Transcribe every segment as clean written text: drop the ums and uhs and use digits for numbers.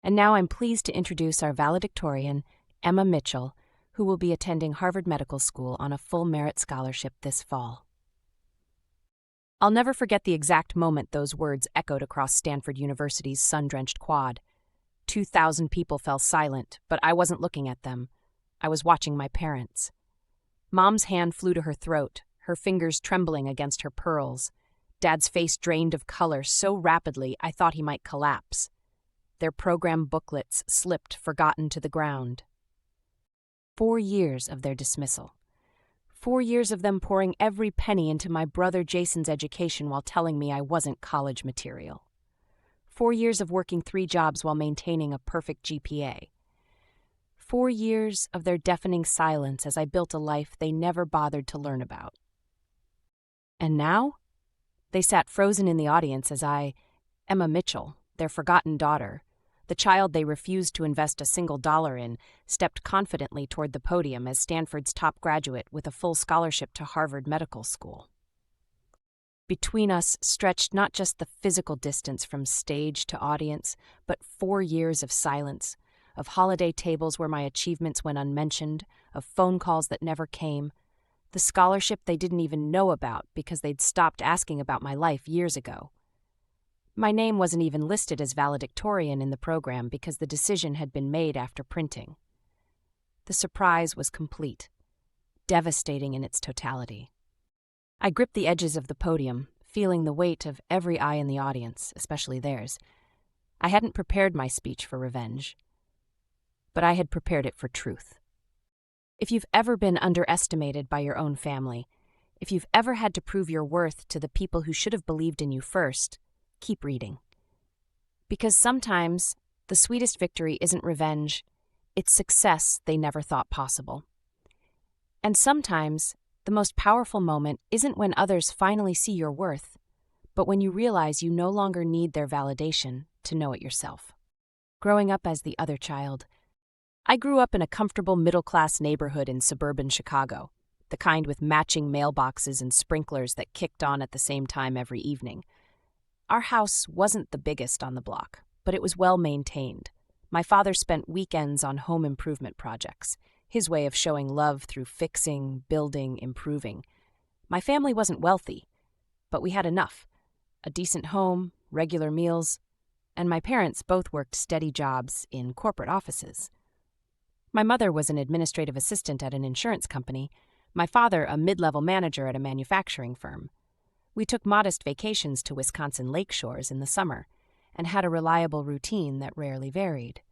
And now I'm pleased to introduce our valedictorian, Emma Mitchell, who will be attending Harvard Medical School on a full merit scholarship this fall. I'll never forget the exact moment those words echoed across Stanford University's sun-drenched quad. 2,000 people fell silent, but I wasn't looking at them. I was watching my parents. Mom's hand flew to her throat, her fingers trembling against her pearls. Dad's face drained of color so rapidly I thought he might collapse. Their program booklets slipped forgotten to the ground. 4 years of their dismissal. 4 years of them pouring every penny into my brother Jason's education while telling me I wasn't college material. 4 years of working 3 jobs while maintaining a perfect GPA. 4 years of their deafening silence as I built a life they never bothered to learn about. And now? They sat frozen in the audience as I, Emma Mitchell, their forgotten daughter, the child they refused to invest a single dollar in, stepped confidently toward the podium as Stanford's top graduate with a full scholarship to Harvard Medical School. Between us stretched not just the physical distance from stage to audience, but 4 years of silence, of holiday tables where my achievements went unmentioned, of phone calls that never came, the scholarship they didn't even know about because they'd stopped asking about my life years ago. My name wasn't even listed as valedictorian in the program because the decision had been made after printing. The surprise was complete, devastating in its totality. I gripped the edges of the podium, feeling the weight of every eye in the audience, especially theirs. I hadn't prepared my speech for revenge, but I had prepared it for truth. If you've ever been underestimated by your own family, if you've ever had to prove your worth to the people who should have believed in you first, keep reading. Because sometimes the sweetest victory isn't revenge, it's success they never thought possible. And sometimes the most powerful moment isn't when others finally see your worth, but when you realize you no longer need their validation to know it yourself. Growing up as the other child, I grew up in a comfortable middle-class neighborhood in suburban Chicago, the kind with matching mailboxes and sprinklers that kicked on at the same time every evening. Our house wasn't the biggest on the block, but it was well maintained. My father spent weekends on home improvement projects, his way of showing love through fixing, building, improving. My family wasn't wealthy, but we had enough. A decent home, regular meals, and my parents both worked steady jobs in corporate offices. My mother was an administrative assistant at an insurance company, my father a mid-level manager at a manufacturing firm. We took modest vacations to Wisconsin lake shores in the summer and had a reliable routine that rarely varied.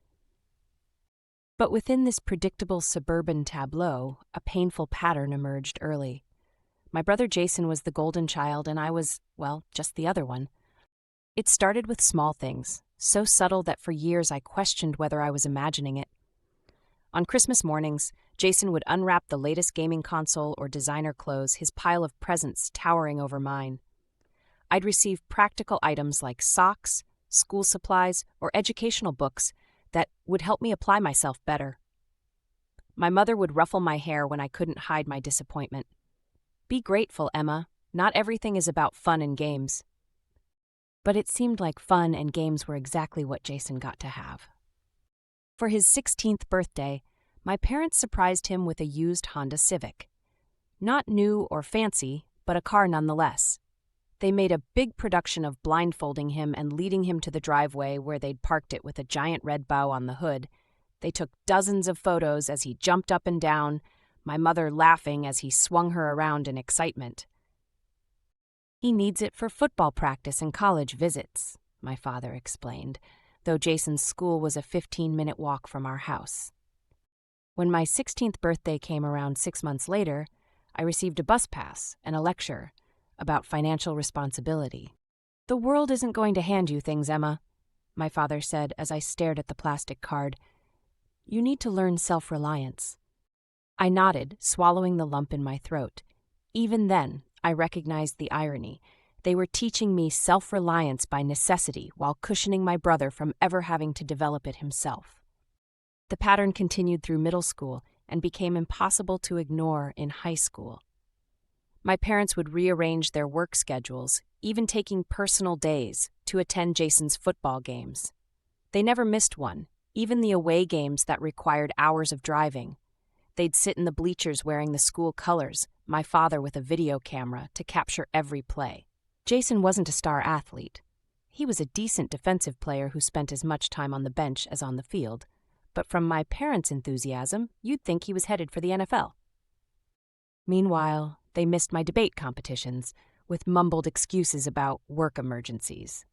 But within this predictable suburban tableau, a painful pattern emerged early. My brother Jason was the golden child and I was, well, just the other one. It started with small things, so subtle that for years I questioned whether I was imagining it. On Christmas mornings, Jason would unwrap the latest gaming console or designer clothes, his pile of presents towering over mine. I'd receive practical items like socks, school supplies, or educational books that would help me apply myself better. My mother would ruffle my hair when I couldn't hide my disappointment. "Be grateful, Emma. Not everything is about fun and games." But it seemed like fun and games were exactly what Jason got to have. For his 16th birthday, my parents surprised him with a used Honda Civic. Not new or fancy, but a car nonetheless. They made a big production of blindfolding him and leading him to the driveway where they'd parked it with a giant red bow on the hood. They took dozens of photos as he jumped up and down, my mother laughing as he swung her around in excitement. "He needs it for football practice and college visits," my father explained, though Jason's school was a 15-minute walk from our house. When my 16th birthday came around 6 months later, I received a bus pass and a lecture about financial responsibility. "The world isn't going to hand you things, Emma," my father said as I stared at the plastic card. "You need to learn self-reliance." I nodded, swallowing the lump in my throat. Even then, I recognized the irony. They were teaching me self-reliance by necessity while cushioning my brother from ever having to develop it himself. The pattern continued through middle school and became impossible to ignore in high school. My parents would rearrange their work schedules, even taking personal days, to attend Jason's football games. They never missed one, even the away games that required hours of driving. They'd sit in the bleachers wearing the school colors, my father with a video camera to capture every play. Jason wasn't a star athlete. He was a decent defensive player who spent as much time on the bench as on the field, but from my parents' enthusiasm, you'd think he was headed for the NFL. Meanwhile, they missed my debate competitions, with mumbled excuses about work emergencies.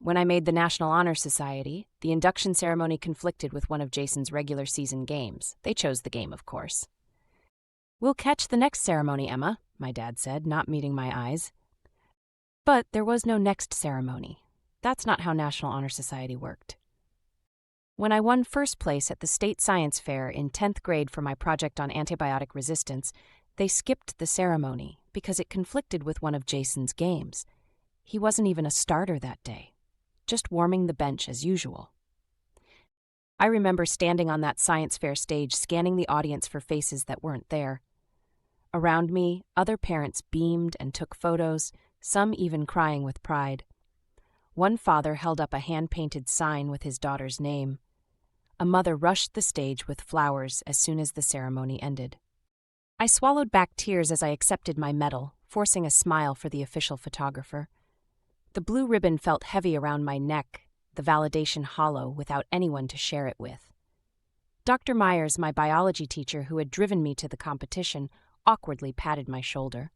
When I made the National Honor Society, the induction ceremony conflicted with one of Jason's regular season games. They chose the game, of course. "We'll catch the next ceremony, Emma," my dad said, not meeting my eyes. But there was no next ceremony. That's not how National Honor Society worked. When I won first place at the state science fair in 10th grade for my project on antibiotic resistance, they skipped the ceremony because it conflicted with one of Jason's games. He wasn't even a starter that day, just warming the bench as usual. I remember standing on that science fair stage scanning the audience for faces that weren't there. Around me, other parents beamed and took photos, some even crying with pride. One father held up a hand-painted sign with his daughter's name. A mother rushed the stage with flowers as soon as the ceremony ended. I swallowed back tears as I accepted my medal, forcing a smile for the official photographer. The blue ribbon felt heavy around my neck, the validation hollow without anyone to share it with. Dr. Myers, my biology teacher who had driven me to the competition, awkwardly patted my shoulder.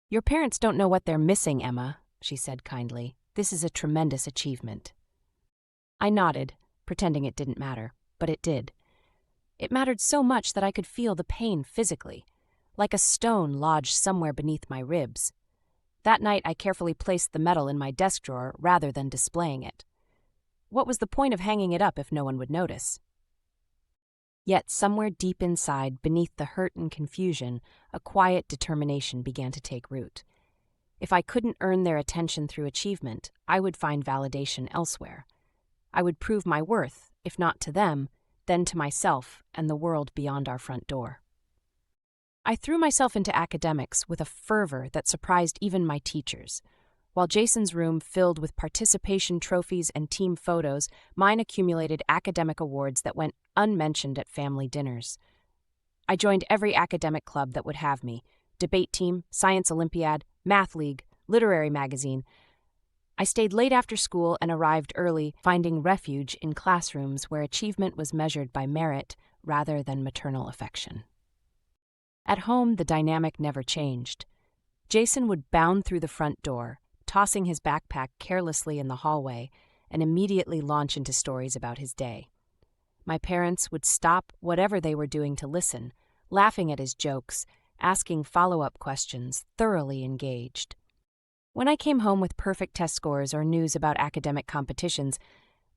"Your parents don't know what they're missing, Emma," she said kindly. "This is a tremendous achievement." I nodded, pretending it didn't matter, but it did. It mattered so much that I could feel the pain physically, like a stone lodged somewhere beneath my ribs. That night I carefully placed the medal in my desk drawer rather than displaying it. What was the point of hanging it up if no one would notice? Yet somewhere deep inside, beneath the hurt and confusion, a quiet determination began to take root. If I couldn't earn their attention through achievement, I would find validation elsewhere. I would prove my worth, if not to them, then to myself and the world beyond our front door. I threw myself into academics with a fervor that surprised even my teachers. While Jason's room filled with participation trophies and team photos, mine accumulated academic awards that went unmentioned at family dinners. I joined every academic club that would have me: debate team, science olympiad, math league, literary magazine. I stayed late after school and arrived early, finding refuge in classrooms where achievement was measured by merit rather than maternal affection. At home, the dynamic never changed. Jason would bound through the front door, tossing his backpack carelessly in the hallway, and immediately launch into stories about his day. My parents would stop whatever they were doing to listen, laughing at his jokes, asking follow-up questions, thoroughly engaged. When I came home with perfect test scores or news about academic competitions,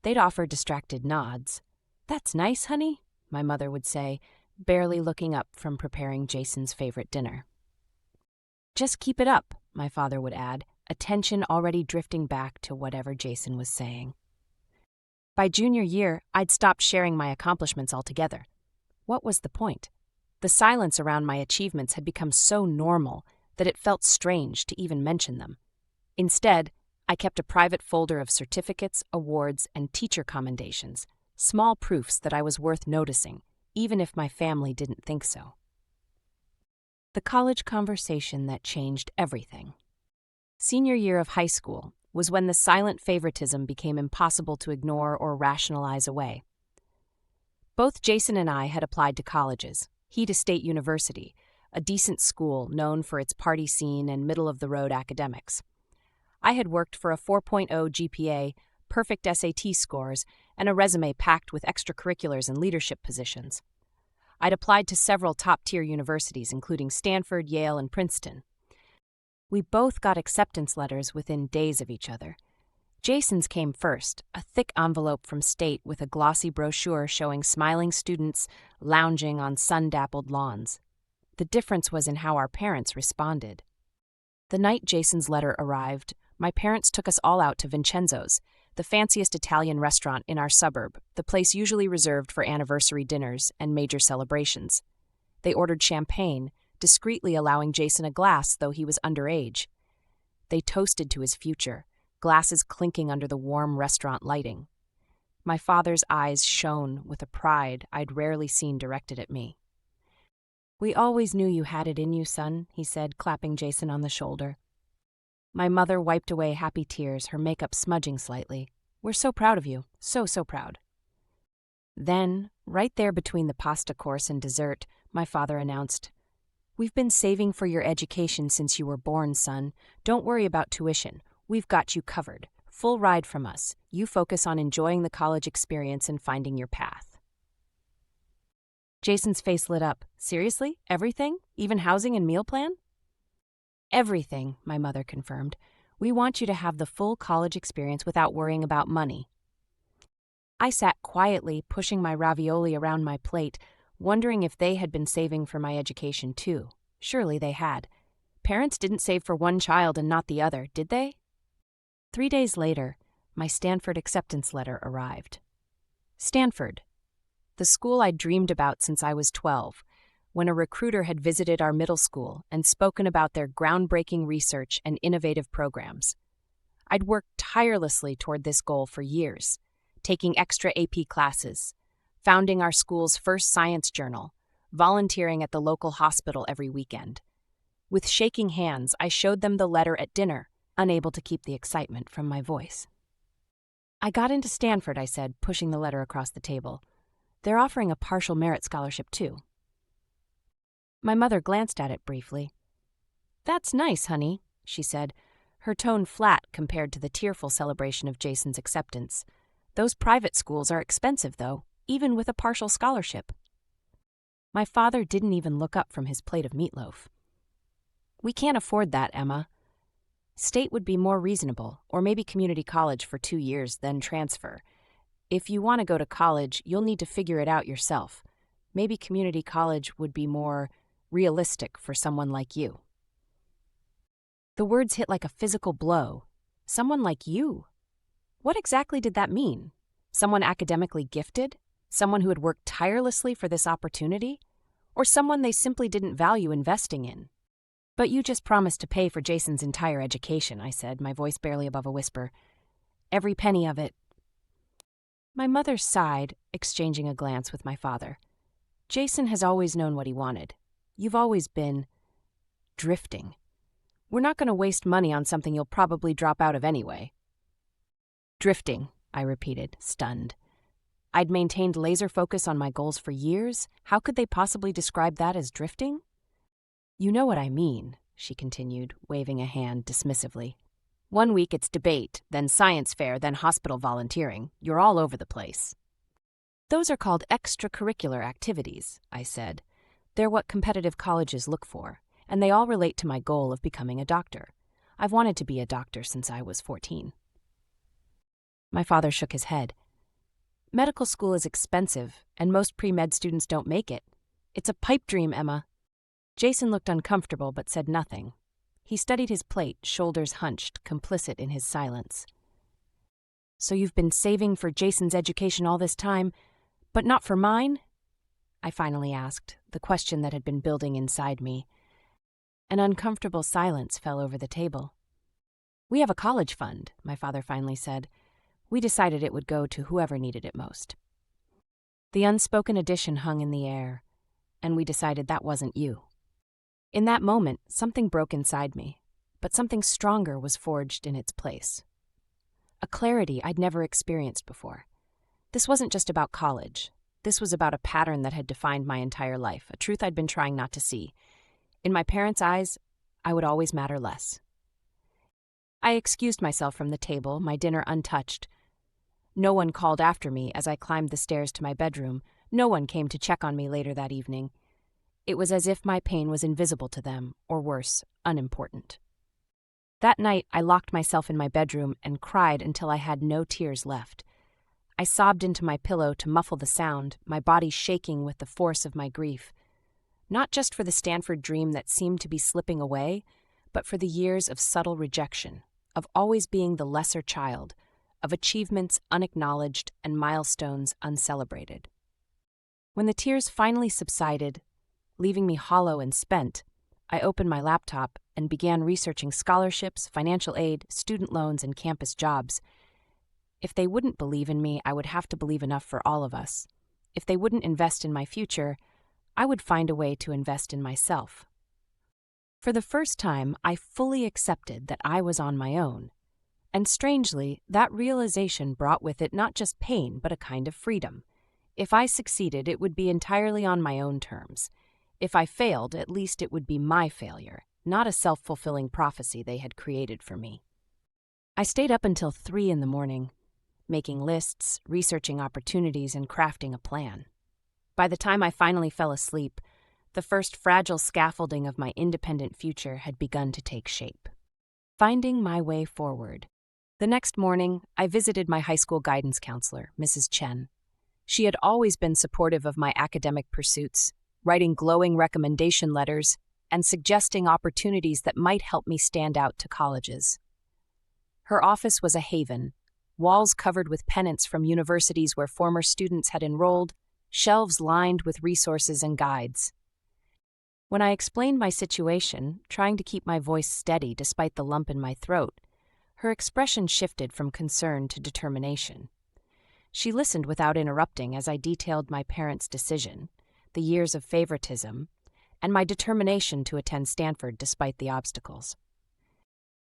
they'd offer distracted nods. "That's nice, honey," my mother would say, barely looking up from preparing Jason's favorite dinner. "Just keep it up," my father would add, attention already drifting back to whatever Jason was saying. By junior year, I'd stopped sharing my accomplishments altogether. What was the point? The silence around my achievements had become so normal that it felt strange to even mention them. Instead, I kept a private folder of certificates, awards, and teacher commendations, small proofs that I was worth noticing, even if my family didn't think so. The college conversation that changed everything. Senior year of high school was when the silent favoritism became impossible to ignore or rationalize away. Both Jason and I had applied to colleges, he to State University, a decent school known for its party scene and middle-of-the-road academics. I had worked for a 4.0 GPA, perfect SAT scores, and a resume packed with extracurriculars and leadership positions. I'd applied to several top-tier universities, including Stanford, Yale, and Princeton. We both got acceptance letters within days of each other. Jason's came first, a thick envelope from State with a glossy brochure showing smiling students lounging on sun-dappled lawns. The difference was in how our parents responded. The night Jason's letter arrived, my parents took us all out to Vincenzo's, the fanciest Italian restaurant in our suburb, the place usually reserved for anniversary dinners and major celebrations. They ordered champagne, discreetly allowing Jason a glass though he was underage. They toasted to his future, glasses clinking under the warm restaurant lighting. My father's eyes shone with a pride I'd rarely seen directed at me. "We always knew you had it in you, son," he said, clapping Jason on the shoulder. My mother wiped away happy tears, her makeup smudging slightly. "We're so proud of you, so proud." Then, right there between the pasta course and dessert, my father announced, "We've been saving for your education since you were born, son. Don't worry about tuition. We've got you covered. Full ride from us. You focus on enjoying the college experience and finding your path." Jason's face lit up. "Seriously? Everything? Even housing and meal plan?" "Everything," my mother confirmed. "We want you to have the full college experience without worrying about money." I sat quietly, pushing my ravioli around my plate, wondering if they had been saving for my education too. Surely they had. Parents didn't save for one child and not the other, did they? 3 days later, my Stanford acceptance letter arrived. Stanford, the school I'd dreamed about since I was 12, when a recruiter had visited our middle school and spoken about their groundbreaking research and innovative programs. I'd worked tirelessly toward this goal for years, taking extra AP classes, founding our school's first science journal, volunteering at the local hospital every weekend. With shaking hands, I showed them the letter at dinner, unable to keep the excitement from my voice. "I got into Stanford," I said, pushing the letter across the table. "They're offering a partial merit scholarship, too." My mother glanced at it briefly. "That's nice, honey," she said, her tone flat compared to the tearful celebration of Jason's acceptance. "Those private schools are expensive, though, even with a partial scholarship." My father didn't even look up from his plate of meatloaf. "We can't afford that, Emma. State would be more reasonable, or maybe community college for 2 years, then transfer. If you want to go to college, you'll need to figure it out yourself. Maybe community college would be more realistic for someone like you." The words hit like a physical blow. Someone like you? What exactly did that mean? Someone academically gifted? Someone who had worked tirelessly for this opportunity? Or someone they simply didn't value investing in? "But you just promised to pay for Jason's entire education," I said, my voice barely above a whisper. "Every penny of it." My mother sighed, exchanging a glance with my father. "Jason has always known what he wanted. You've always been drifting. We're not going to waste money on something you'll probably drop out of anyway." "Drifting," I repeated, stunned. I'd maintained laser focus on my goals for years. How could they possibly describe that as drifting? "You know what I mean," she continued, waving a hand dismissively. "1 week it's debate, then science fair, then hospital volunteering. You're all over the place." "Those are called extracurricular activities," I said. "They're what competitive colleges look for, and they all relate to my goal of becoming a doctor. I've wanted to be a doctor since I was 14. My father shook his head. "Medical school is expensive, and most pre-med students don't make it. It's a pipe dream, Emma." Jason looked uncomfortable but said nothing. He studied his plate, shoulders hunched, complicit in his silence. "So you've been saving for Jason's education all this time, but not for mine?" I finally asked, the question that had been building inside me. An uncomfortable silence fell over the table. "We have a college fund," my father finally said. "We decided it would go to whoever needed it most." The unspoken addition hung in the air, and we decided that wasn't you. In that moment, something broke inside me, but something stronger was forged in its place. A clarity I'd never experienced before. This wasn't just about college. This was about a pattern that had defined my entire life, a truth I'd been trying not to see. In my parents' eyes, I would always matter less. I excused myself from the table, my dinner untouched. No one called after me as I climbed the stairs to my bedroom. No one came to check on me later that evening. It was as if my pain was invisible to them, or worse, unimportant. That night, I locked myself in my bedroom and cried until I had no tears left. I sobbed into my pillow to muffle the sound, my body shaking with the force of my grief. Not just for the Stanford dream that seemed to be slipping away, but for the years of subtle rejection, of always being the lesser child, of achievements unacknowledged and milestones uncelebrated. When the tears finally subsided, leaving me hollow and spent, I opened my laptop and began researching scholarships, financial aid, student loans, and campus jobs. If they wouldn't believe in me, I would have to believe enough for all of us. If they wouldn't invest in my future, I would find a way to invest in myself. For the first time, I fully accepted that I was on my own. And strangely, that realization brought with it not just pain, but a kind of freedom. If I succeeded, it would be entirely on my own terms. If I failed, at least it would be my failure, not a self-fulfilling prophecy they had created for me. I stayed up until 3 a.m, making lists, researching opportunities, and crafting a plan. By the time I finally fell asleep, the first fragile scaffolding of my independent future had begun to take shape. Finding my way forward. The next morning, I visited my high school guidance counselor, Mrs. Chen. She had always been supportive of my academic pursuits, writing glowing recommendation letters and suggesting opportunities that might help me stand out to colleges. Her office was a haven, walls covered with pennants from universities where former students had enrolled, shelves lined with resources and guides. When I explained my situation, trying to keep my voice steady despite the lump in my throat, her expression shifted from concern to determination. She listened without interrupting as I detailed my parents' decision, the years of favoritism, and my determination to attend Stanford despite the obstacles.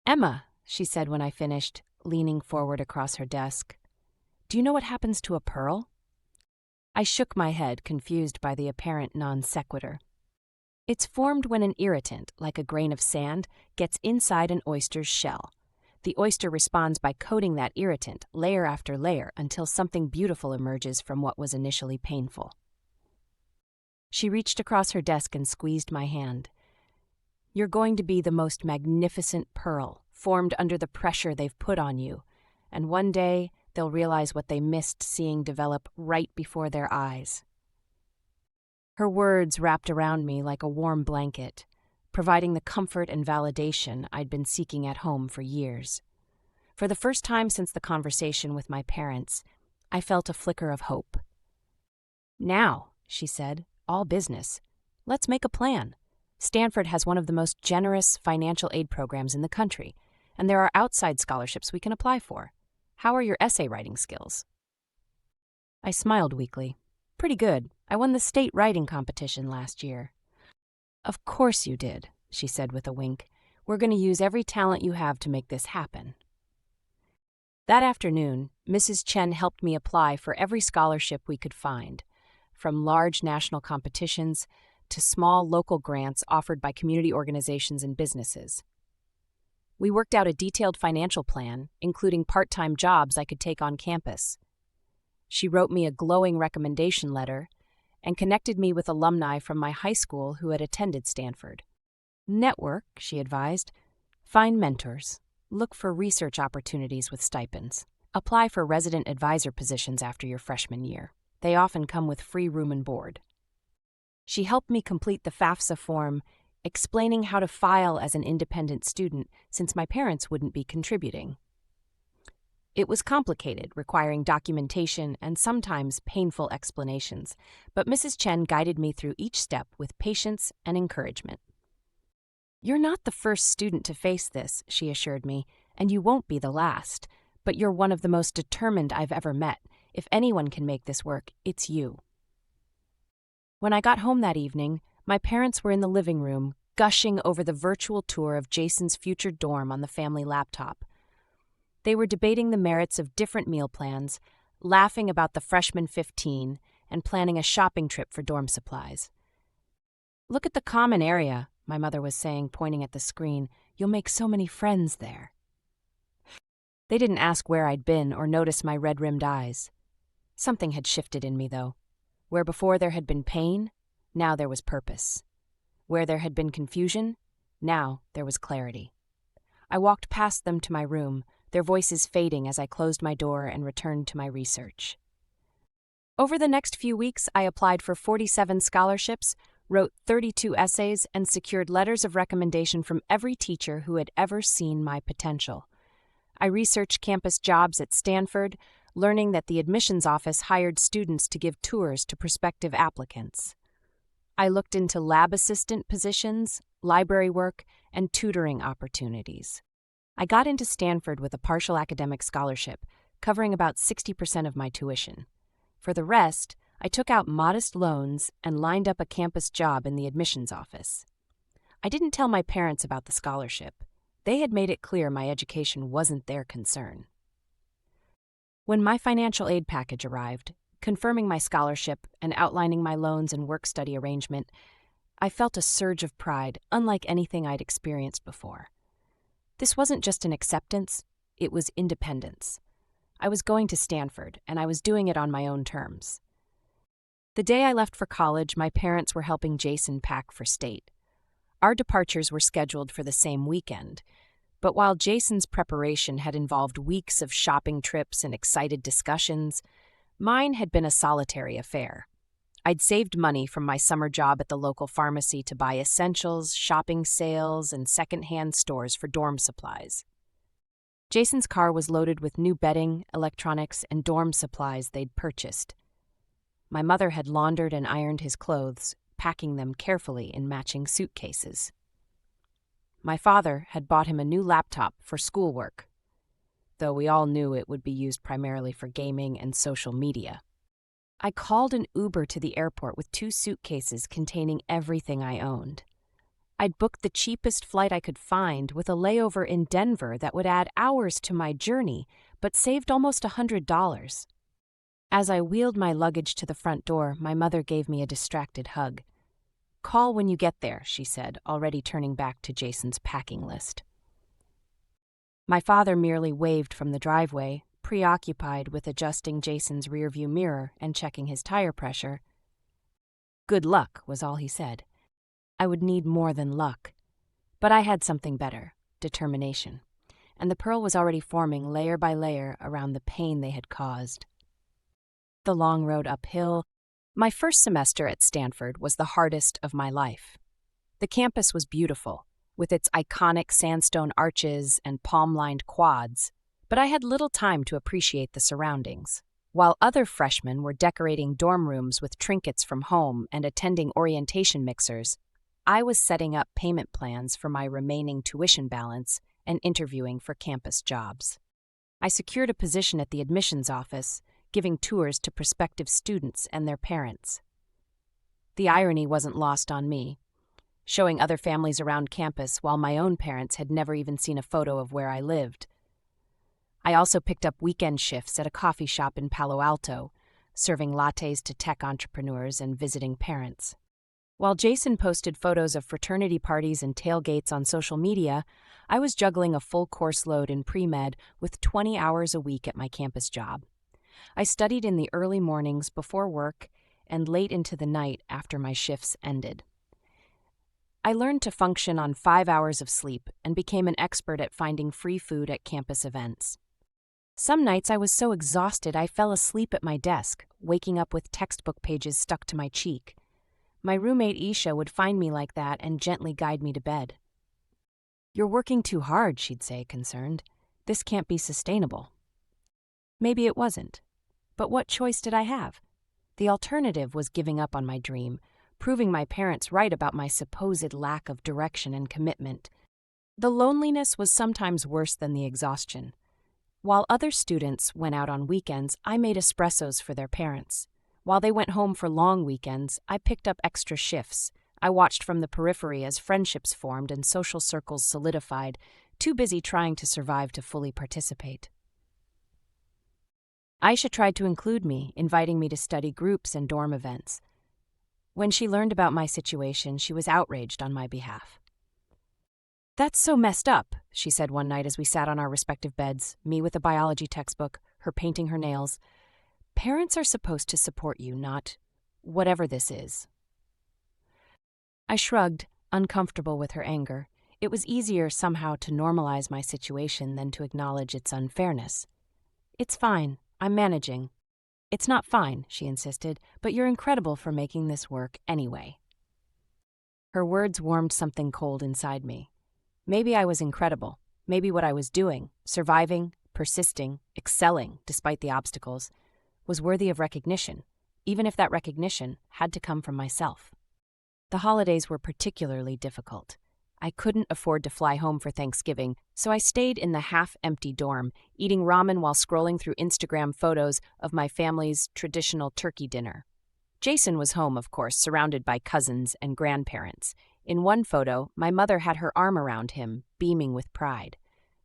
"Emma," she said when I finished, leaning forward across her desk, "do you know what happens to a pearl?" I shook my head, confused by the apparent non sequitur. "It's formed when an irritant, like a grain of sand, gets inside an oyster's shell. The oyster responds by coating that irritant, layer after layer, until something beautiful emerges from what was initially painful." She reached across her desk and squeezed my hand. "You're going to be the most magnificent pearl, formed under the pressure they've put on you, and one day they'll realize what they missed seeing develop right before their eyes." Her words wrapped around me like a warm blanket, providing the comfort and validation I'd been seeking at home for years. For the first time since the conversation with my parents, I felt a flicker of hope. "Now," she said, "all business. Let's make a plan. Stanford has one of the most generous financial aid programs in the country, and there are outside scholarships we can apply for. How are your essay writing skills?" I smiled weakly. "Pretty good. I won the state writing competition last year." "Of course you did," she said with a wink. "We're going to use every talent you have to make this happen." That afternoon, Mrs. Chen helped me apply for every scholarship we could find, from large national competitions to small local grants offered by community organizations and businesses. We worked out a detailed financial plan, including part-time jobs I could take on campus. She wrote me a glowing recommendation letter and connected me with alumni from my high school who had attended Stanford. "Network," she advised. "Find mentors. Look for research opportunities with stipends. Apply for resident advisor positions after your freshman year. They often come with free room and board." She helped me complete the FAFSA form, explaining how to file as an independent student since my parents wouldn't be contributing. It was complicated, requiring documentation and sometimes painful explanations, but Mrs. Chen guided me through each step with patience and encouragement. "You're not the first student to face this," she assured me, "and you won't be the last, but you're one of the most determined I've ever met. If anyone can make this work, it's you." When I got home that evening, my parents were in the living room, gushing over the virtual tour of Jason's future dorm on the family laptop. They were debating the merits of different meal plans, laughing about the freshman 15, and planning a shopping trip for dorm supplies. "Look at the common area," my mother was saying, pointing at the screen. "You'll make so many friends there." They didn't ask where I'd been or notice my red-rimmed eyes. Something had shifted in me, though. Where before there had been pain, now there was purpose. Where there had been confusion, now there was clarity. I walked past them to my room, their voices fading as I closed my door and returned to my research. Over the next few weeks, I applied for 47 scholarships, wrote 32 essays, and secured letters of recommendation from every teacher who had ever seen my potential. I researched campus jobs at Stanford, learning that the admissions office hired students to give tours to prospective applicants. I looked into lab assistant positions, library work, and tutoring opportunities. I got into Stanford with a partial academic scholarship, covering about 60% of my tuition. For the rest, I took out modest loans and lined up a campus job in the admissions office. I didn't tell my parents about the scholarship. They had made it clear my education wasn't their concern. When my financial aid package arrived, confirming my scholarship and outlining my loans and work-study arrangement, I felt a surge of pride unlike anything I'd experienced before. This wasn't just an acceptance, it was independence. I was going to Stanford, and I was doing it on my own terms. The day I left for college, my parents were helping Jason pack for state. Our departures were scheduled for the same weekend, but while Jason's preparation had involved weeks of shopping trips and excited discussions, mine had been a solitary affair. I'd saved money from my summer job at the local pharmacy to buy essentials, shopping sales, and second-hand stores for dorm supplies. Jason's car was loaded with new bedding, electronics, and dorm supplies they'd purchased. My mother had laundered and ironed his clothes, packing them carefully in matching suitcases. My father had bought him a new laptop for schoolwork, though we all knew it would be used primarily for gaming and social media. I called an Uber to the airport with 2 suitcases containing everything I owned. I'd booked the cheapest flight I could find with a layover in Denver that would add hours to my journey, but saved almost $100. As I wheeled my luggage to the front door, my mother gave me a distracted hug. "Call when you get there," she said, already turning back to Jason's packing list. My father merely waved from the driveway, preoccupied with adjusting Jason's rearview mirror and checking his tire pressure. "Good luck," was all he said. I would need more than luck. But I had something better, determination, and the pearl was already forming layer by layer around the pain they had caused. The long road uphill. My first semester at Stanford was the hardest of my life. The campus was beautiful, with its iconic sandstone arches and palm-lined quads, but I had little time to appreciate the surroundings. While other freshmen were decorating dorm rooms with trinkets from home and attending orientation mixers, I was setting up payment plans for my remaining tuition balance and interviewing for campus jobs. I secured a position at the admissions office, giving tours to prospective students and their parents. The irony wasn't lost on me, showing other families around campus while my own parents had never even seen a photo of where I lived. I also picked up weekend shifts at a coffee shop in Palo Alto, serving lattes to tech entrepreneurs and visiting parents. While Jason posted photos of fraternity parties and tailgates on social media, I was juggling a full course load in pre-med with 20 hours a week at my campus job. I studied in the early mornings before work and late into the night after my shifts ended. I learned to function on 5 hours of sleep and became an expert at finding free food at campus events. Some nights I was so exhausted I fell asleep at my desk, waking up with textbook pages stuck to my cheek. My roommate Isha would find me like that and gently guide me to bed. "You're working too hard," she'd say, concerned. "This can't be sustainable." Maybe it wasn't. But what choice did I have? The alternative was giving up on my dream, proving my parents right about my supposed lack of direction and commitment. The loneliness was sometimes worse than the exhaustion. While other students went out on weekends, I made espressos for their parents. While they went home for long weekends, I picked up extra shifts. I watched from the periphery as friendships formed and social circles solidified, too busy trying to survive to fully participate. Aisha tried to include me, inviting me to study groups and dorm events. When she learned about my situation, she was outraged on my behalf. "That's so messed up," she said one night as we sat on our respective beds, me with a biology textbook, her painting her nails. "Parents are supposed to support you, not whatever this is." I shrugged, uncomfortable with her anger. It was easier somehow to normalize my situation than to acknowledge its unfairness. "It's fine. I'm managing." "It's not fine," she insisted, "but you're incredible for making this work anyway." Her words warmed something cold inside me. Maybe I was incredible. Maybe what I was doing, surviving, persisting, excelling despite the obstacles, was worthy of recognition, even if that recognition had to come from myself. The holidays were particularly difficult. I couldn't afford to fly home for Thanksgiving, so I stayed in the half-empty dorm, eating ramen while scrolling through Instagram photos of my family's traditional turkey dinner. Jason was home, of course, surrounded by cousins and grandparents. In one photo, my mother had her arm around him, beaming with pride.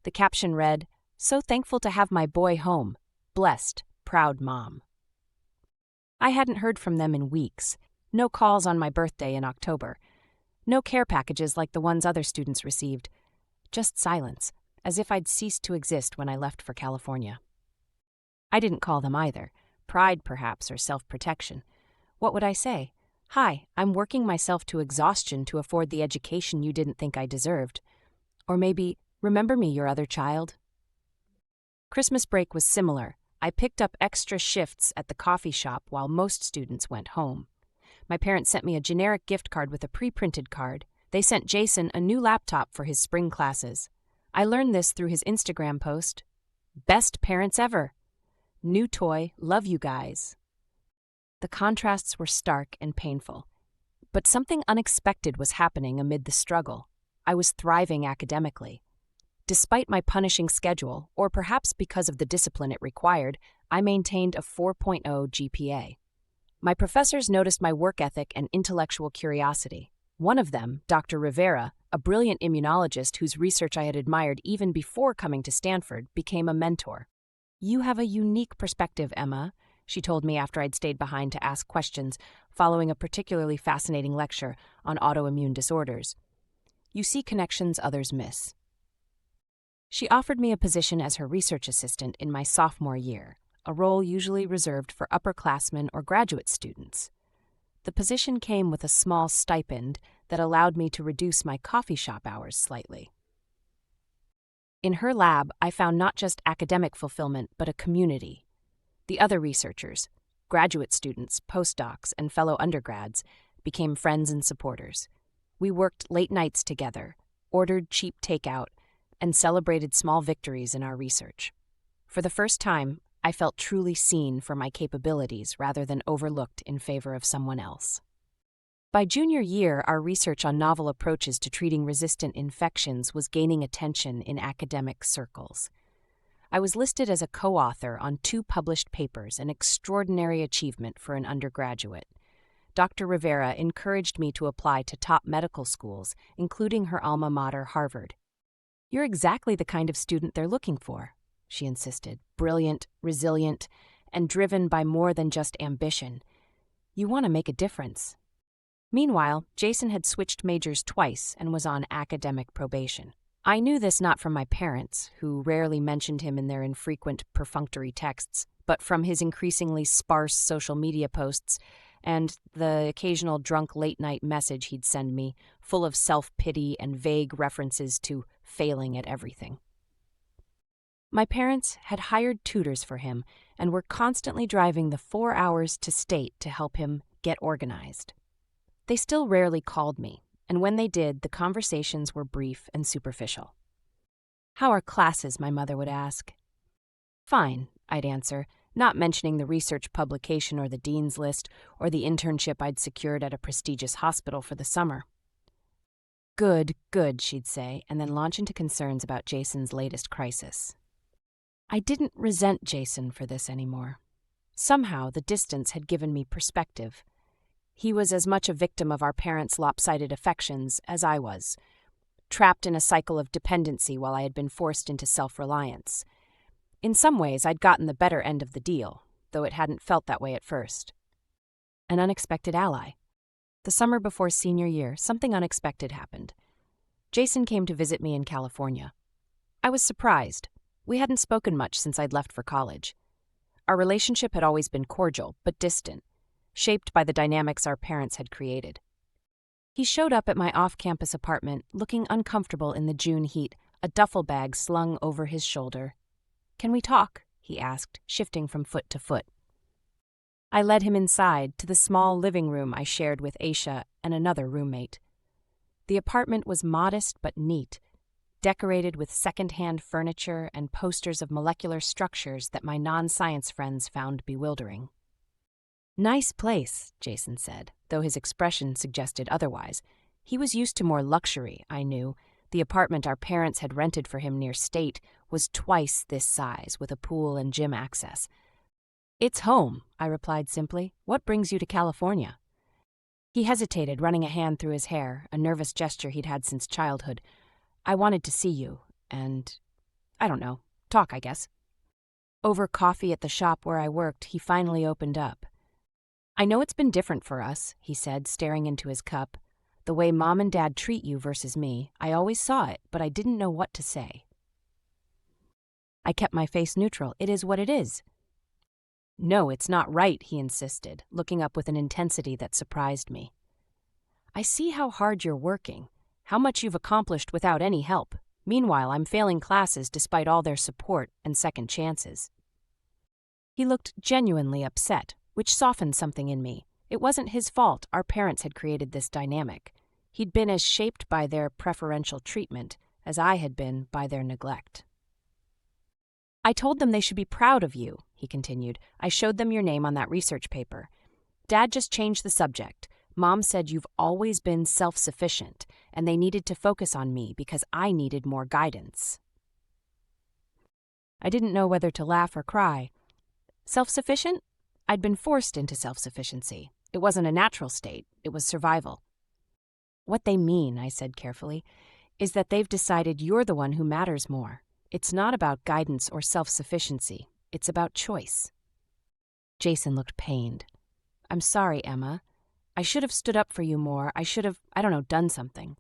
The caption read, "So thankful to have my boy home. Blessed, proud mom." I hadn't heard from them in weeks. No calls on my birthday in October. No care packages like the ones other students received. Just silence, as if I'd ceased to exist when I left for California. I didn't call them either. Pride, perhaps, or self-protection. What would I say? "Hi, I'm working myself to exhaustion to afford the education you didn't think I deserved." Or maybe, "Remember me, your other child?" Christmas break was similar. I picked up extra shifts at the coffee shop while most students went home. My parents sent me a generic gift card with a pre-printed card. They sent Jason a new laptop for his spring classes. I learned this through his Instagram post. "Best parents ever. New toy, love you guys." The contrasts were stark and painful. But something unexpected was happening amid the struggle. I was thriving academically. Despite my punishing schedule, or perhaps because of the discipline it required, I maintained a 4.0 GPA. My professors noticed my work ethic and intellectual curiosity. One of them, Dr. Rivera, a brilliant immunologist whose research I had admired even before coming to Stanford, became a mentor. "You have a unique perspective, Emma," she told me after I'd stayed behind to ask questions, following a particularly fascinating lecture on autoimmune disorders. "You see connections others miss." She offered me a position as her research assistant in my sophomore year, a role usually reserved for upperclassmen or graduate students. The position came with a small stipend that allowed me to reduce my coffee shop hours slightly. In her lab, I found not just academic fulfillment, but a community. The other researchers, graduate students, postdocs, and fellow undergrads, became friends and supporters. We worked late nights together, ordered cheap takeout, and celebrated small victories in our research. For the first time, I felt truly seen for my capabilities rather than overlooked in favor of someone else. By junior year, our research on novel approaches to treating resistant infections was gaining attention in academic circles. I was listed as a co-author on 2 published papers, an extraordinary achievement for an undergraduate. Dr. Rivera encouraged me to apply to top medical schools, including her alma mater, Harvard. "You're exactly the kind of student they're looking for," she insisted, "brilliant, resilient, and driven by more than just ambition. You want to make a difference." Meanwhile, Jason had switched majors twice and was on academic probation. I knew this not from my parents, who rarely mentioned him in their infrequent perfunctory texts, but from his increasingly sparse social media posts and the occasional drunk late-night message he'd send me, full of self-pity and vague references to failing at everything. My parents had hired tutors for him and were constantly driving the 4 hours to state to help him get organized. They still rarely called me, and when they did, the conversations were brief and superficial. "How are classes?" my mother would ask. "Fine," I'd answer, not mentioning the research publication or the dean's list or the internship I'd secured at a prestigious hospital for the summer. "Good, good," she'd say, and then launch into concerns about Jason's latest crisis. I didn't resent Jason for this anymore. Somehow, the distance had given me perspective. He was as much a victim of our parents' lopsided affections as I was, trapped in a cycle of dependency while I had been forced into self-reliance. In some ways, I'd gotten the better end of the deal, though it hadn't felt that way at first. An unexpected ally. The summer before senior year, something unexpected happened. Jason came to visit me in California. I was surprised. We hadn't spoken much since I'd left for college. Our relationship had always been cordial, but distant, shaped by the dynamics our parents had created. He showed up at my off-campus apartment, looking uncomfortable in the June heat, a duffel bag slung over his shoulder. "Can we talk?" he asked, shifting from foot to foot. I led him inside, to the small living room I shared with Aisha and another roommate. The apartment was modest but neat, decorated with second-hand furniture and posters of molecular structures that my non-science friends found bewildering. "Nice place," Jason said, though his expression suggested otherwise. He was used to more luxury, I knew. The apartment our parents had rented for him near State was twice this size, with a pool and gym access. "It's home," I replied simply. "What brings you to California?" He hesitated, running a hand through his hair, a nervous gesture he'd had since childhood. "I wanted to see you, and, I don't know, talk, I guess." Over coffee at the shop where I worked, he finally opened up. "I know it's been different for us," he said, staring into his cup. "The way Mom and Dad treat you versus me, I always saw it, but I didn't know what to say." I kept my face neutral. "It is what it is." "No, it's not right," he insisted, looking up with an intensity that surprised me. "I see how hard you're working, how much you've accomplished without any help. Meanwhile, I'm failing classes despite all their support and second chances." He looked genuinely upset, which softened something in me. It wasn't his fault. Our parents had created this dynamic. He'd been as shaped by their preferential treatment as I had been by their neglect. "I told them they should be proud of you," he continued. "I showed them your name on that research paper. Dad just changed the subject. Mom said you've always been self-sufficient, and they needed to focus on me because I needed more guidance." I didn't know whether to laugh or cry. Self-sufficient? I'd been forced into self-sufficiency. It wasn't a natural state, it was survival. "What they mean," I said carefully, "is that they've decided you're the one who matters more. It's not about guidance or self-sufficiency. It's about choice." Jason looked pained. "I'm sorry, Emma. I should have stood up for you more. I should have, done something."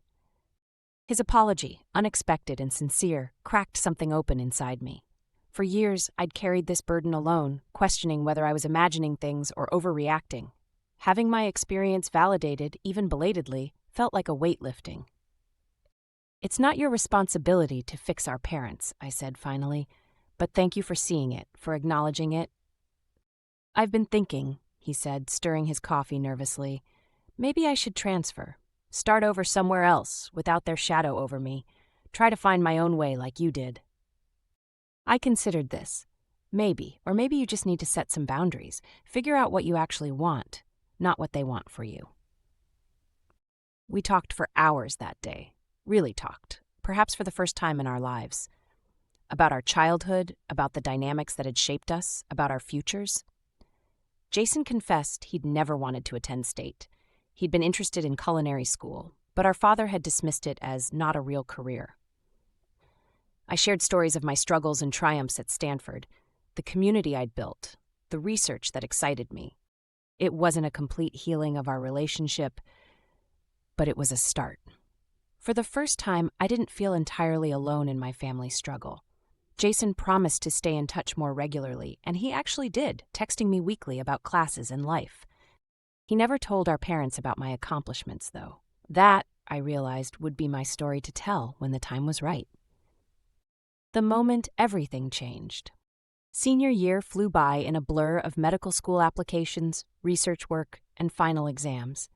His apology, unexpected and sincere, cracked something open inside me. For years, I'd carried this burden alone, questioning whether I was imagining things or overreacting. Having my experience validated, even belatedly, felt like a weight lifting. "It's not your responsibility to fix our parents," I said finally, "but thank you for seeing it, for acknowledging it." "I've been thinking," he said, stirring his coffee nervously. "Maybe I should transfer. Start over somewhere else, without their shadow over me. Try to find my own way like you did." I considered this. Maybe, or maybe you just need to set some boundaries. Figure out what you actually want, not what they want for you. We talked for hours that day. Really talked, perhaps for the first time in our lives. About our childhood, about the dynamics that had shaped us, about our futures. Jason confessed he'd never wanted to attend State. He'd been interested in culinary school, but our father had dismissed it as not a real career. I shared stories of my struggles and triumphs at Stanford, the community I'd built, the research that excited me. It wasn't a complete healing of our relationship, but it was a start. For the first time, I didn't feel entirely alone in my family struggle. Jason promised to stay in touch more regularly, and he actually did, texting me weekly about classes and life. He never told our parents about my accomplishments, though. That, I realized, would be my story to tell when the time was right. The moment everything changed. Senior year flew by in a blur of medical school applications, research work, and final exams.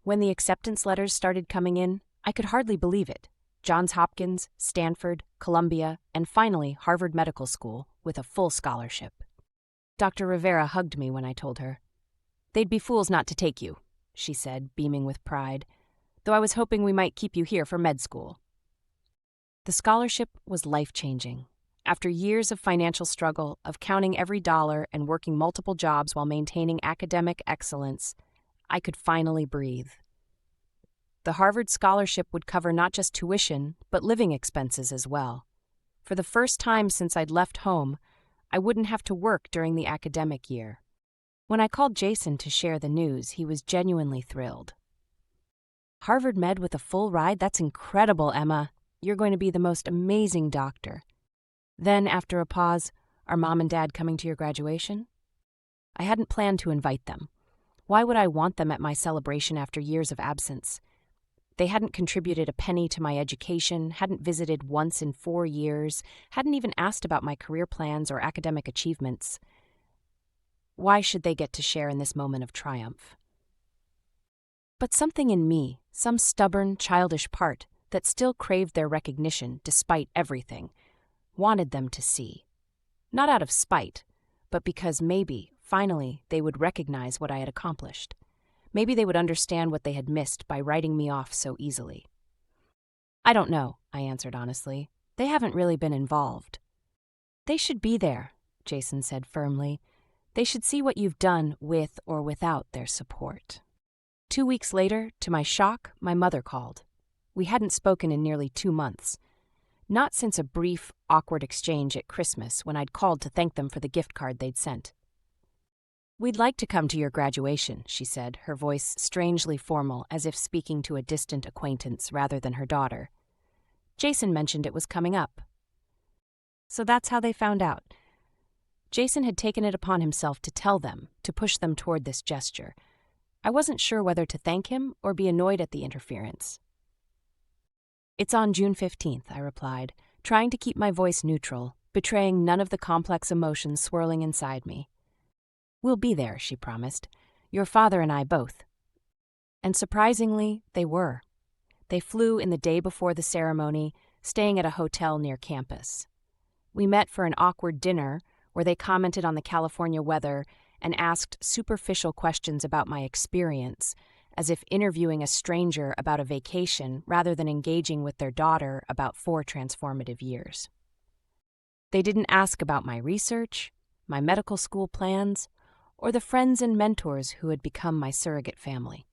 When the acceptance letters started coming in, I could hardly believe it. Johns Hopkins, Stanford, Columbia, and finally Harvard Medical School with a full scholarship. Dr. Rivera hugged me when I told her. "They'd be fools not to take you," she said, beaming with pride, "though I was hoping we might keep you here for med school." The scholarship was life-changing. After years of financial struggle, of counting every dollar and working multiple jobs while maintaining academic excellence, I could finally breathe. The Harvard scholarship would cover not just tuition, but living expenses as well. For the first time since I'd left home, I wouldn't have to work during the academic year. When I called Jason to share the news, he was genuinely thrilled. "Harvard Med with a full ride? That's incredible, Emma. You're going to be the most amazing doctor." Then, after a pause, "Are Mom and Dad coming to your graduation?" I hadn't planned to invite them. Why would I want them at my celebration after years of absence? They hadn't contributed a penny to my education, hadn't visited once in 4 years, hadn't even asked about my career plans or academic achievements. Why should they get to share in this moment of triumph? But something in me, some stubborn, childish part, that still craved their recognition despite everything, wanted them to see. Not out of spite, but because maybe, finally, they would recognize what I had accomplished. Maybe they would understand what they had missed by writing me off so easily. I don't know, I answered honestly. They haven't really been involved. They should be there, Jason said firmly. They should see what you've done with or without their support. 2 weeks later, to my shock, my mother called. We hadn't spoken in nearly 2 months. Not since a brief, awkward exchange at Christmas when I'd called to thank them for the gift card they'd sent. "We'd like to come to your graduation," she said, her voice strangely formal, as if speaking to a distant acquaintance rather than her daughter. Jason mentioned it was coming up. So that's how they found out. Jason had taken it upon himself to tell them, to push them toward this gesture. I wasn't sure whether to thank him or be annoyed at the interference. "It's on June 15th, I replied, trying to keep my voice neutral, betraying none of the complex emotions swirling inside me. "We'll be there," she promised. "Your father and I both." And surprisingly, they were. They flew in the day before the ceremony, staying at a hotel near campus. We met for an awkward dinner where they commented on the California weather and asked superficial questions about my experience, as if interviewing a stranger about a vacation rather than engaging with their daughter about 4 transformative years. They didn't ask about my research, my medical school plans, or the friends and mentors who had become my surrogate family.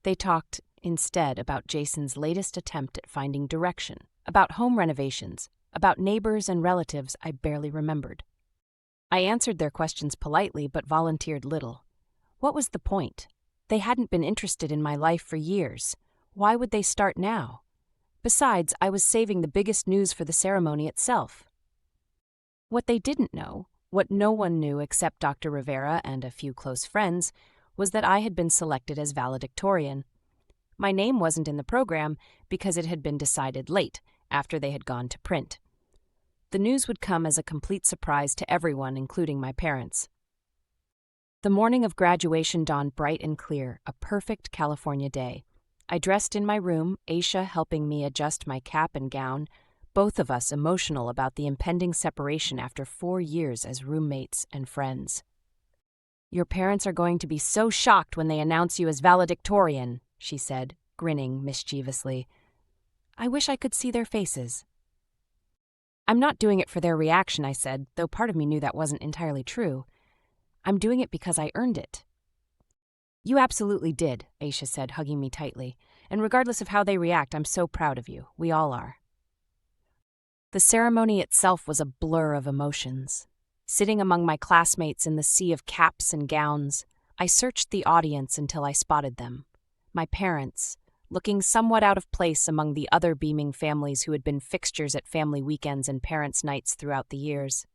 They talked, instead, about Jason's latest attempt at finding direction, about home renovations, about neighbors and relatives I barely remembered. I answered their questions politely but volunteered little. What was the point? They hadn't been interested in my life for years. Why would they start now? Besides, I was saving the biggest news for the ceremony itself. What they didn't know, what no one knew except Dr. Rivera and a few close friends, was that I had been selected as valedictorian. My name wasn't in the program because it had been decided late, after they had gone to print. The news would come as a complete surprise to everyone, including my parents. The morning of graduation dawned bright and clear, a perfect California day. I dressed in my room, Aisha helping me adjust my cap and gown, both of us emotional about the impending separation after 4 years as roommates and friends. "Your parents are going to be so shocked when they announce you as valedictorian," she said, grinning mischievously. I wish I could see their faces. "I'm not doing it for their reaction," I said, though part of me knew that wasn't entirely true. "I'm doing it because I earned it." "You absolutely did," Aisha said, hugging me tightly. "And regardless of how they react, I'm so proud of you. We all are." The ceremony itself was a blur of emotions. Sitting among my classmates in the sea of caps and gowns, I searched the audience until I spotted them. My parents, looking somewhat out of place among the other beaming families who had been fixtures at family weekends and parents' nights throughout the years.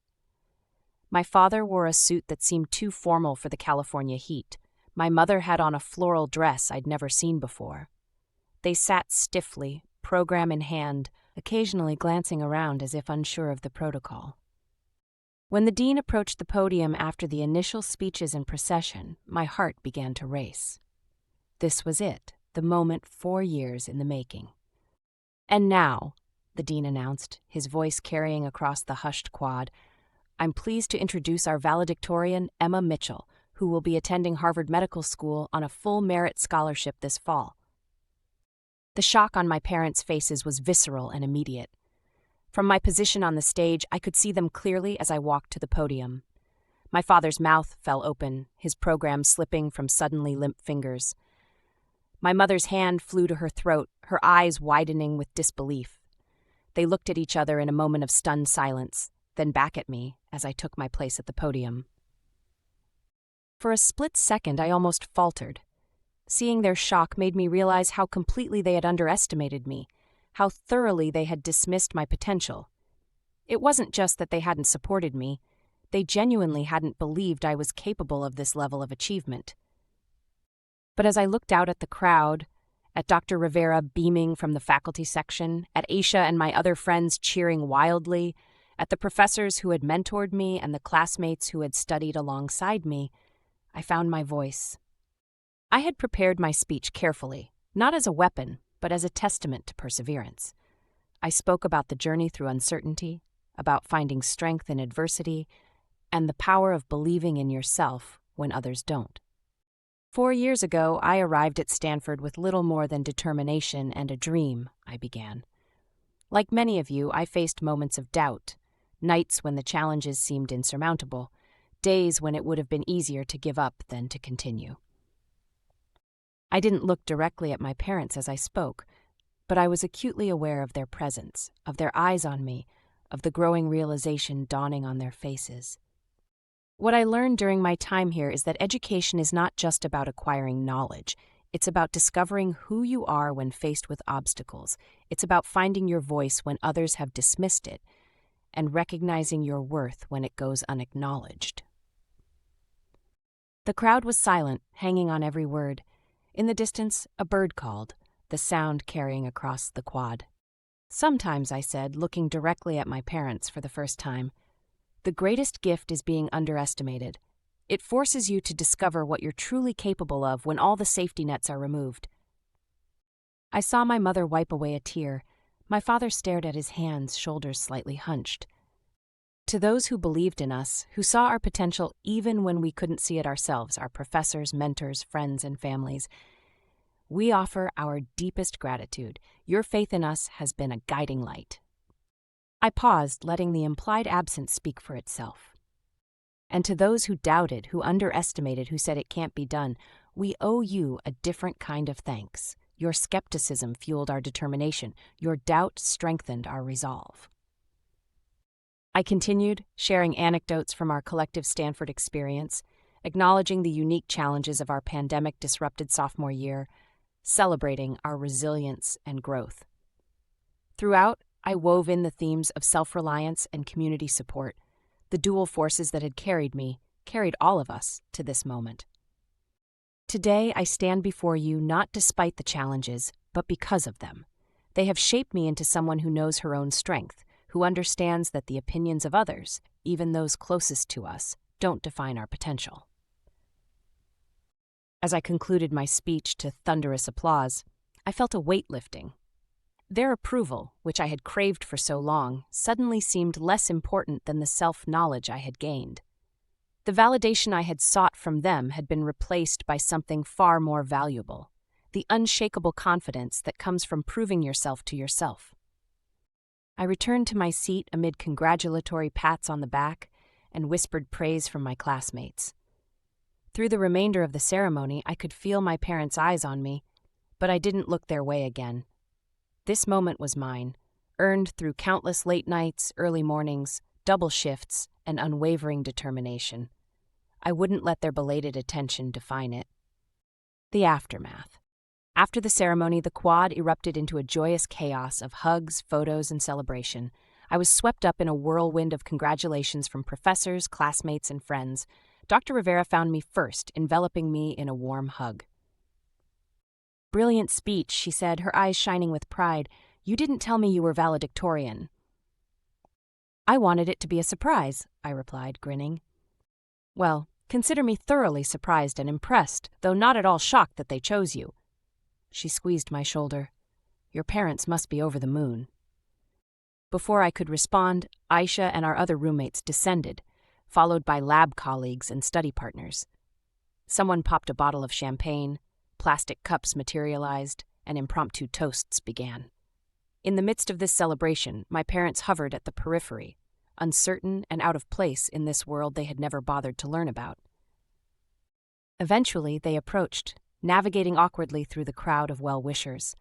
My father wore a suit that seemed too formal for the California heat. My mother had on a floral dress I'd never seen before. They sat stiffly, program in hand, occasionally glancing around as if unsure of the protocol. When the dean approached the podium after the initial speeches and procession, my heart began to race. This was it, the moment 4 years in the making. "And now," the dean announced, his voice carrying across the hushed quad, "I'm pleased to introduce our valedictorian, Emma Mitchell, who will be attending Harvard Medical School on a full merit scholarship this fall." The shock on my parents' faces was visceral and immediate. From my position on the stage, I could see them clearly as I walked to the podium. My father's mouth fell open, his program slipping from suddenly limp fingers. My mother's hand flew to her throat, her eyes widening with disbelief. They looked at each other in a moment of stunned silence, then back at me as I took my place at the podium. For a split second, I almost faltered. Seeing their shock made me realize how completely they had underestimated me, how thoroughly they had dismissed my potential. It wasn't just that they hadn't supported me, they genuinely hadn't believed I was capable of this level of achievement. But as I looked out at the crowd, at Dr. Rivera beaming from the faculty section, at Aisha and my other friends cheering wildly, at the professors who had mentored me and the classmates who had studied alongside me, I found my voice. I had prepared my speech carefully, not as a weapon, but as a testament to perseverance. I spoke about the journey through uncertainty, about finding strength in adversity, and the power of believing in yourself when others don't. 4 years ago, I arrived at Stanford with little more than determination and a dream, I began. Like many of you, I faced moments of doubt, nights when the challenges seemed insurmountable, days when it would have been easier to give up than to continue. I didn't look directly at my parents as I spoke, but I was acutely aware of their presence, of their eyes on me, of the growing realization dawning on their faces. What I learned during my time here is that education is not just about acquiring knowledge. It's about discovering who you are when faced with obstacles. It's about finding your voice when others have dismissed it, and recognizing your worth when it goes unacknowledged. The crowd was silent, hanging on every word. In the distance, a bird called, the sound carrying across the quad. Sometimes, I said, looking directly at my parents for the first time, the greatest gift is being underestimated. It forces you to discover what you're truly capable of when all the safety nets are removed. I saw my mother wipe away a tear. My father stared at his hands, shoulders slightly hunched. To those who believed in us, who saw our potential even when we couldn't see it ourselves, our professors, mentors, friends, and families, we offer our deepest gratitude. Your faith in us has been a guiding light. I paused, letting the implied absence speak for itself. And to those who doubted, who underestimated, who said it can't be done, we owe you a different kind of thanks. Your skepticism fueled our determination. Your doubt strengthened our resolve. I continued, sharing anecdotes from our collective Stanford experience, acknowledging the unique challenges of our pandemic-disrupted sophomore year, celebrating our resilience and growth. Throughout, I wove in the themes of self-reliance and community support, the dual forces that had carried all of us, to this moment. Today, I stand before you not despite the challenges, but because of them. They have shaped me into someone who knows her own strength, who understands that the opinions of others, even those closest to us, don't define our potential. As I concluded my speech to thunderous applause, I felt a weight lifting. Their approval, which I had craved for so long, suddenly seemed less important than the self-knowledge I had gained. The validation I had sought from them had been replaced by something far more valuable, the unshakable confidence that comes from proving yourself to yourself. I returned to my seat amid congratulatory pats on the back and whispered praise from my classmates. Through the remainder of the ceremony, I could feel my parents' eyes on me, but I didn't look their way again. This moment was mine, earned through countless late nights, early mornings, double shifts, and unwavering determination. I wouldn't let their belated attention define it. The aftermath. After the ceremony, the quad erupted into a joyous chaos of hugs, photos, and celebration. I was swept up in a whirlwind of congratulations from professors, classmates, and friends. Dr. Rivera found me first, enveloping me in a warm hug. "Brilliant speech," she said, her eyes shining with pride. "You didn't tell me you were valedictorian." "I wanted it to be a surprise," I replied, grinning. "Well, consider me thoroughly surprised and impressed, though not at all shocked that they chose you." She squeezed my shoulder. "Your parents must be over the moon." Before I could respond, Aisha and our other roommates descended, followed by lab colleagues and study partners. Someone popped a bottle of champagne, plastic cups materialized, and impromptu toasts began. In the midst of this celebration, my parents hovered at the periphery, uncertain and out of place in this world they had never bothered to learn about. Eventually, they approached, navigating awkwardly through the crowd of well-wishers.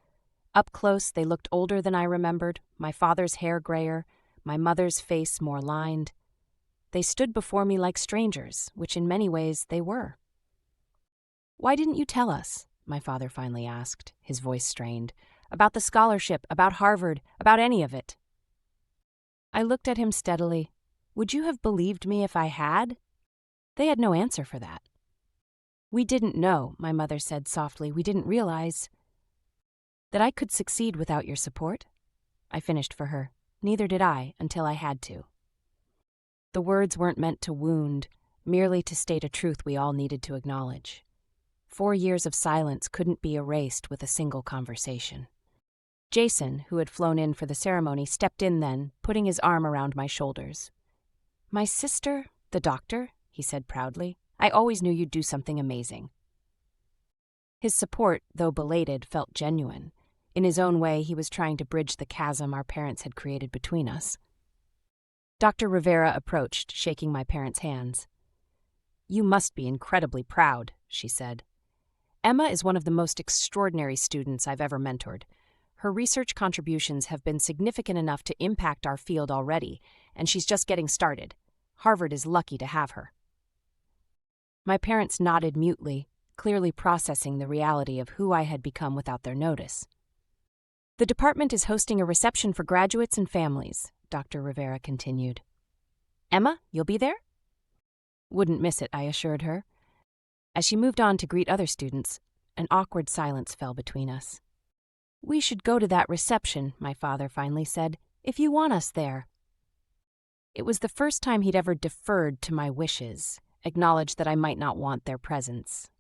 Up close, they looked older than I remembered, my father's hair grayer, my mother's face more lined. They stood before me like strangers, which in many ways they were. "Why didn't you tell us?" my father finally asked, his voice strained. "About the scholarship, about Harvard, about any of it." I looked at him steadily. Would you have believed me if I had? They had no answer for that. "We didn't know," my mother said softly. "We didn't realize that I could succeed without your support." I finished for her. Neither did I, until I had to. The words weren't meant to wound, merely to state a truth we all needed to acknowledge. 4 years of silence couldn't be erased with a single conversation. Jason, who had flown in for the ceremony, stepped in then, putting his arm around my shoulders. "My sister, the doctor," he said proudly. "I always knew you'd do something amazing." His support, though belated, felt genuine. In his own way, he was trying to bridge the chasm our parents had created between us. Dr. Rivera approached, shaking my parents' hands. "You must be incredibly proud," she said. "Emma is one of the most extraordinary students I've ever mentored. Her research contributions have been significant enough to impact our field already, and she's just getting started. Harvard is lucky to have her." My parents nodded mutely, clearly processing the reality of who I had become without their notice. "The department is hosting a reception for graduates and families," Dr. Rivera continued. "Emma, you'll be there?" "Wouldn't miss it," I assured her. As she moved on to greet other students, an awkward silence fell between us. "We should go to that reception," my father finally said, "if you want us there." It was the first time he'd ever deferred to my wishes, acknowledged that I might not want their presence.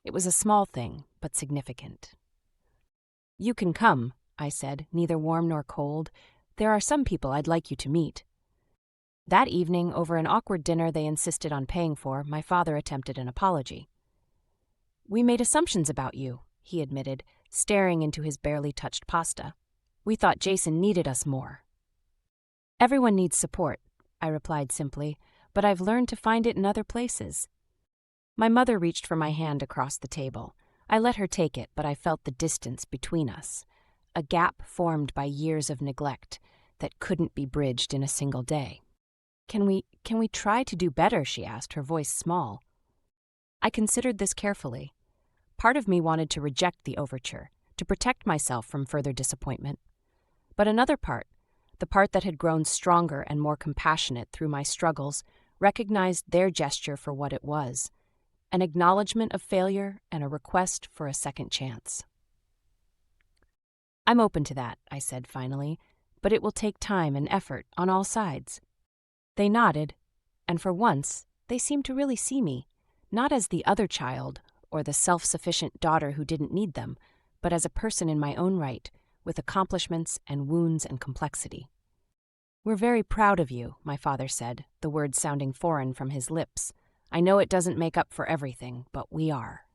It was a small thing, but significant. "You can come," I said, neither warm nor cold. "There are some people I'd like you to meet." That evening, over an awkward dinner they insisted on paying for, my father attempted an apology. "We made assumptions about you," he admitted, staring into his barely touched pasta. "We thought Jason needed us more." "Everyone needs support," I replied simply, "but I've learned to find it in other places." My mother reached for my hand across the table. I let her take it, but I felt the distance between us, a gap formed by years of neglect that couldn't be bridged in a single day. Can we try to do better?" she asked, her voice small. I considered this carefully. Part of me wanted to reject the overture, to protect myself from further disappointment. But another part, the part that had grown stronger and more compassionate through my struggles, recognized their gesture for what it was, an acknowledgement of failure and a request for a second chance. "I'm open to that," I said finally, "but it will take time and effort on all sides." They nodded, and for once, they seemed to really see me, not as the other child or the self-sufficient daughter who didn't need them, but as a person in my own right, with accomplishments and wounds and complexity. "We're very proud of you," my father said, the words sounding foreign from his lips. "I know it doesn't make up for everything, but we are."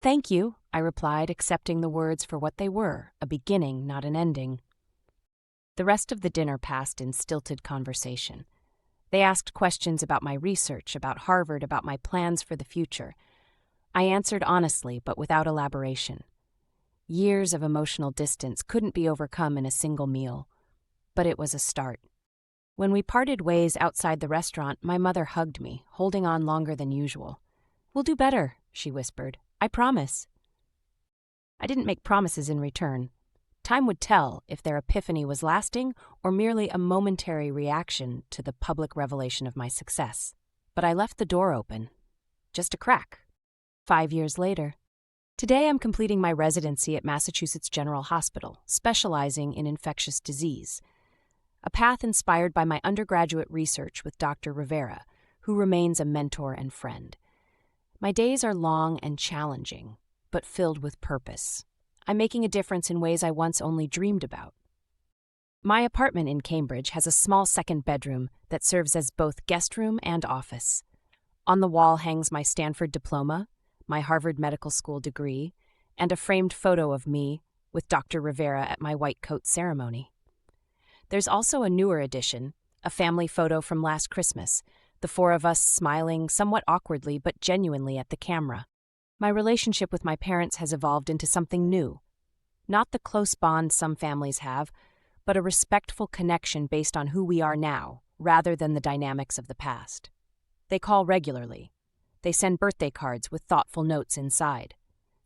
"Thank you," I replied, accepting the words for what they were, a beginning, not an ending. The rest of the dinner passed in stilted conversation. They asked questions about my research, about Harvard, about my plans for the future. I answered honestly, but without elaboration. Years of emotional distance couldn't be overcome in a single meal, but it was a start. When we parted ways outside the restaurant, my mother hugged me, holding on longer than usual. "We'll do better," she whispered. "I promise." I didn't make promises in return. Time would tell if their epiphany was lasting or merely a momentary reaction to the public revelation of my success. But I left the door open. Just a crack. 5 years later. Today I'm completing my residency at Massachusetts General Hospital, specializing in infectious disease. A path inspired by my undergraduate research with Dr. Rivera, who remains a mentor and friend. My days are long and challenging, but filled with purpose. I'm making a difference in ways I once only dreamed about. My apartment in Cambridge has a small second bedroom that serves as both guest room and office. On the wall hangs my Stanford diploma, my Harvard Medical School degree, and a framed photo of me with Dr. Rivera at my white coat ceremony. There's also a newer addition, a family photo from last Christmas, the four of us smiling somewhat awkwardly but genuinely at the camera. My relationship with my parents has evolved into something new. Not the close bond some families have, but a respectful connection based on who we are now, rather than the dynamics of the past. They call regularly. They send birthday cards with thoughtful notes inside.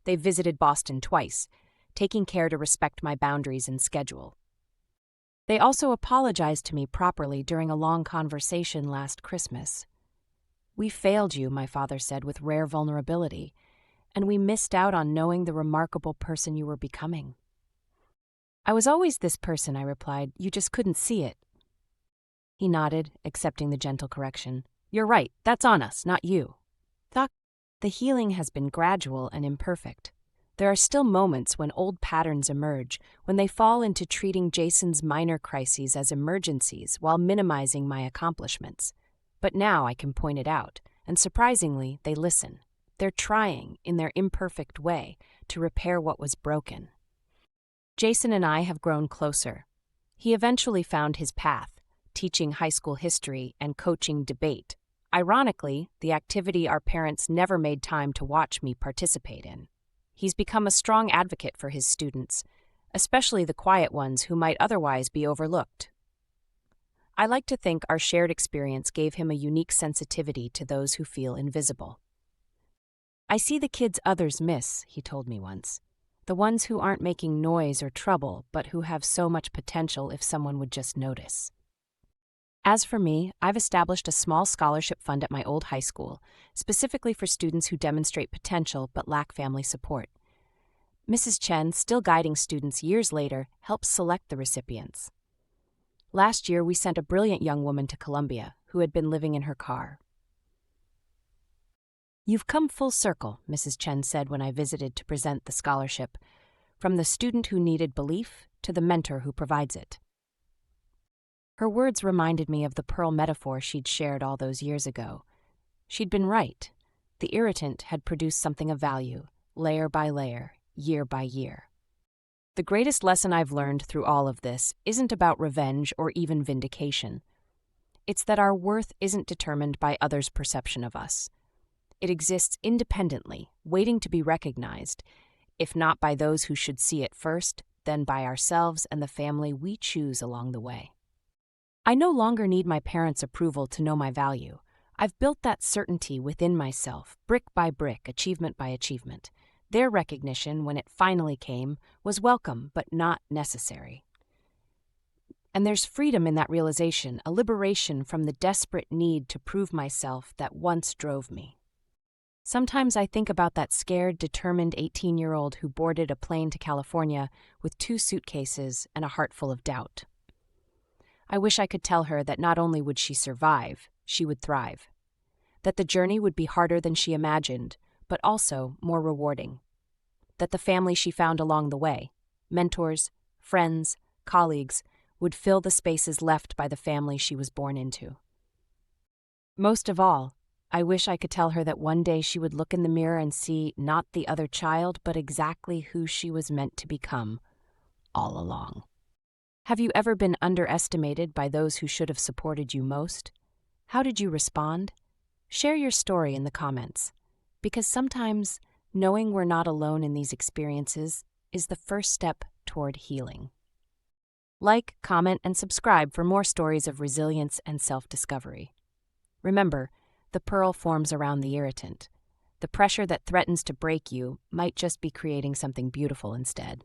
They've visited Boston twice, taking care to respect my boundaries and schedule. They also apologized to me properly during a long conversation last Christmas. "We failed you," my father said with rare vulnerability, "and we missed out on knowing the remarkable person you were becoming." "I was always this person," I replied. "You just couldn't see it." He nodded, accepting the gentle correction. "You're right. That's on us, not you." The healing has been gradual and imperfect. There are still moments when old patterns emerge, when they fall into treating Jason's minor crises as emergencies while minimizing my accomplishments. But now I can point it out, and surprisingly, they listen. They're trying, in their imperfect way, to repair what was broken. Jason and I have grown closer. He eventually found his path, teaching high school history and coaching debate. Ironically, the activity our parents never made time to watch me participate in. He's become a strong advocate for his students, especially the quiet ones who might otherwise be overlooked. I like to think our shared experience gave him a unique sensitivity to those who feel invisible. "I see the kids others miss," he told me once. "The ones who aren't making noise or trouble, but who have so much potential if someone would just notice." As for me, I've established a small scholarship fund at my old high school, specifically for students who demonstrate potential but lack family support. Mrs. Chen, still guiding students years later, helps select the recipients. Last year, we sent a brilliant young woman to Columbia who had been living in her car. "You've come full circle," Mrs. Chen said when I visited to present the scholarship, "from the student who needed belief to the mentor who provides it." Her words reminded me of the pearl metaphor she'd shared all those years ago. She'd been right. The irritant had produced something of value, layer by layer, year by year. The greatest lesson I've learned through all of this isn't about revenge or even vindication. It's that our worth isn't determined by others' perception of us. It exists independently, waiting to be recognized, if not by those who should see it first, then by ourselves and the family we choose along the way. I no longer need my parents' approval to know my value. I've built that certainty within myself, brick by brick, achievement by achievement. Their recognition, when it finally came, was welcome but not necessary. And there's freedom in that realization, a liberation from the desperate need to prove myself that once drove me. Sometimes I think about that scared, determined 18-year-old who boarded a plane to California with 2 suitcases and a heart full of doubt. I wish I could tell her that not only would she survive, she would thrive. That the journey would be harder than she imagined, but also more rewarding. That the family she found along the way, mentors, friends, colleagues, would fill the spaces left by the family she was born into. Most of all, I wish I could tell her that one day she would look in the mirror and see not the other child, but exactly who she was meant to become all along. Have you ever been underestimated by those who should have supported you most? How did you respond? Share your story in the comments, because sometimes knowing we're not alone in these experiences is the first step toward healing. Like, comment, and subscribe for more stories of resilience and self-discovery. Remember, the pearl forms around the irritant. The pressure that threatens to break you might just be creating something beautiful instead.